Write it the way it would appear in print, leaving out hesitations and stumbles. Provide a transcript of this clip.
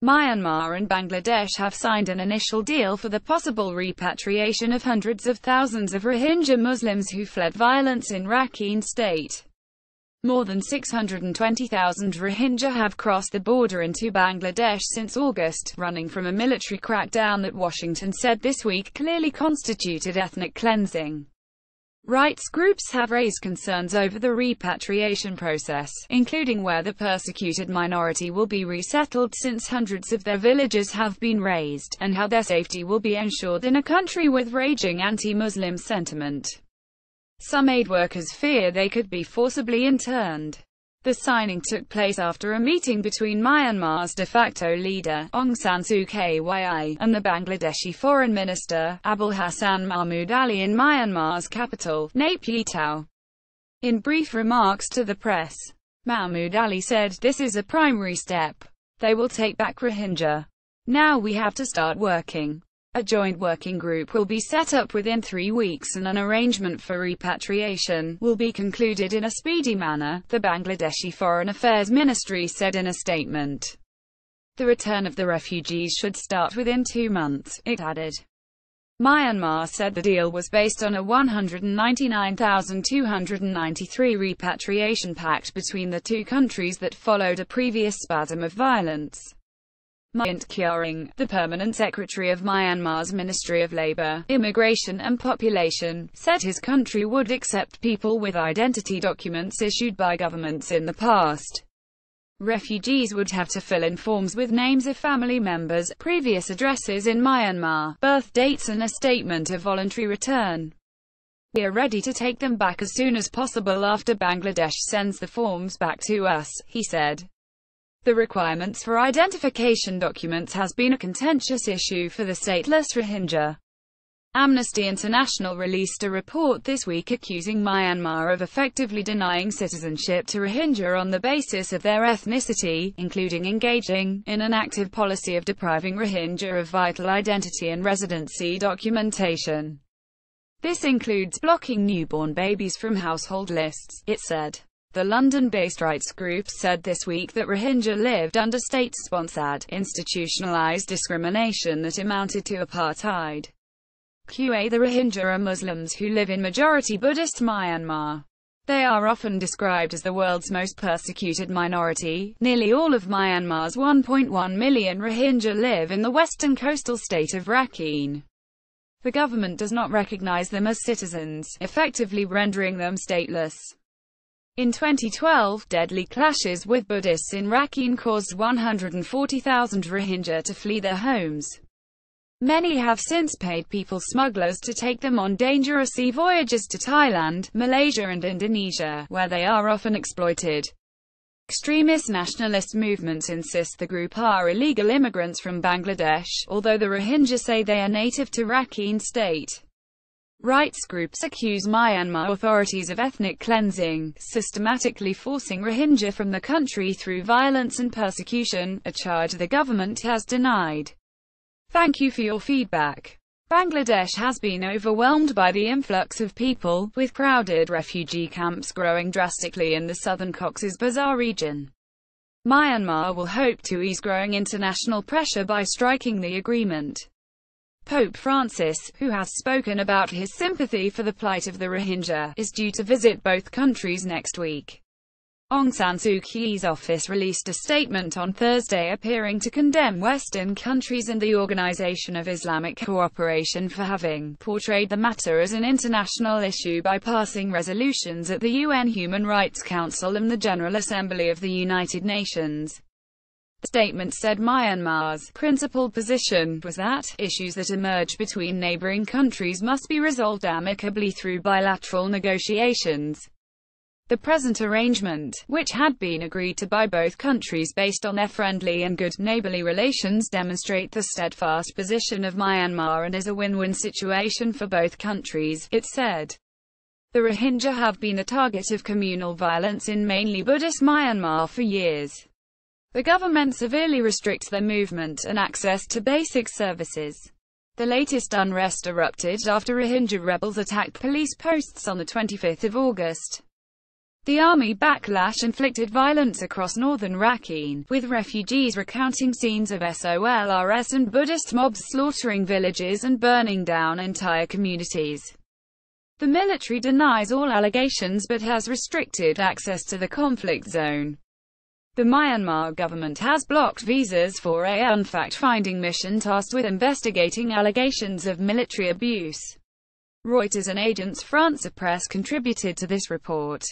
Myanmar and Bangladesh have signed an initial deal for the possible repatriation of hundreds of thousands of Rohingya Muslims who fled violence in Rakhine state. More than 620,000 Rohingya have crossed the border into Bangladesh since August, running from a military crackdown that Washington said this week clearly constituted ethnic cleansing. Rights groups have raised concerns over the repatriation process, including where the persecuted minority will be resettled since hundreds of their villages have been razed, and how their safety will be ensured in a country with raging anti-Muslim sentiment. Some aid workers fear they could be forcibly interned. The signing took place after a meeting between Myanmar's de facto leader, Aung San Suu Kyi, and the Bangladeshi Foreign Minister, Abul Hassan Mahmood Ali in Myanmar's capital, Naypyidaw. In brief remarks to the press, Mahmood Ali said, "This is a primary step. They will take back Rohingya. Now we have to start working. A joint working group will be set up within 3 weeks and an arrangement for repatriation will be concluded in a speedy manner," the Bangladeshi Foreign Affairs Ministry said in a statement. The return of the refugees should start within 2 months, it added. Myanmar said the deal was based on a 199,293 repatriation pact between the two countries that followed a previous spasm of violence. Myint Kyaring, the permanent secretary of Myanmar's Ministry of Labour, Immigration and Population, said his country would accept people with identity documents issued by governments in the past. Refugees would have to fill in forms with names of family members, previous addresses in Myanmar, birth dates and a statement of voluntary return. "We are ready to take them back as soon as possible after Bangladesh sends the forms back to us," he said. The requirements for identification documents has been a contentious issue for the stateless Rohingya. Amnesty International released a report this week accusing Myanmar of effectively denying citizenship to Rohingya on the basis of their ethnicity, including engaging in an active policy of depriving Rohingya of vital identity and residency documentation. This includes blocking newborn babies from household lists, it said. The London-based rights group said this week that Rohingya lived under state-sponsored, institutionalized discrimination that amounted to apartheid. The Rohingya are Muslims who live in majority Buddhist Myanmar. They are often described as the world's most persecuted minority. Nearly all of Myanmar's 1.1 million Rohingya live in the western coastal state of Rakhine. The government does not recognize them as citizens, effectively rendering them stateless. In 2012, deadly clashes with Buddhists in Rakhine caused 140,000 Rohingya to flee their homes. Many have since paid people smugglers to take them on dangerous sea voyages to Thailand, Malaysia and Indonesia, where they are often exploited. Extremist nationalist movements insist the group are illegal immigrants from Bangladesh, although the Rohingya say they are native to Rakhine state. Rights groups accuse Myanmar authorities of ethnic cleansing, systematically forcing Rohingya from the country through violence and persecution, a charge the government has denied. Thank you for your feedback. Bangladesh has been overwhelmed by the influx of people, with crowded refugee camps growing drastically in the southern Cox's Bazar region. Myanmar will hope to ease growing international pressure by striking the agreement. Pope Francis, who has spoken about his sympathy for the plight of the Rohingya, is due to visit both countries next week. Aung San Suu Kyi's office released a statement on Thursday appearing to condemn Western countries and the Organization of Islamic Cooperation for having portrayed the matter as an international issue by passing resolutions at the UN Human Rights Council and the General Assembly of the United Nations. The statement said Myanmar's principled position was that issues that emerge between neighboring countries must be resolved amicably through bilateral negotiations. The present arrangement, which had been agreed to by both countries based on their friendly and good neighborly relations, demonstrate the steadfast position of Myanmar and is a win-win situation for both countries, it said. The Rohingya have been the target of communal violence in mainly Buddhist Myanmar for years. The government severely restricts their movement and access to basic services. The latest unrest erupted after Rohingya rebels attacked police posts on the 25th of August. The army backlash inflicted violence across northern Rakhine, with refugees recounting scenes of SOLRS and Buddhist mobs slaughtering villages and burning down entire communities. The military denies all allegations but has restricted access to the conflict zone. The Myanmar government has blocked visas for a fact-finding mission tasked with investigating allegations of military abuse. Reuters and Agence France Presse contributed to this report.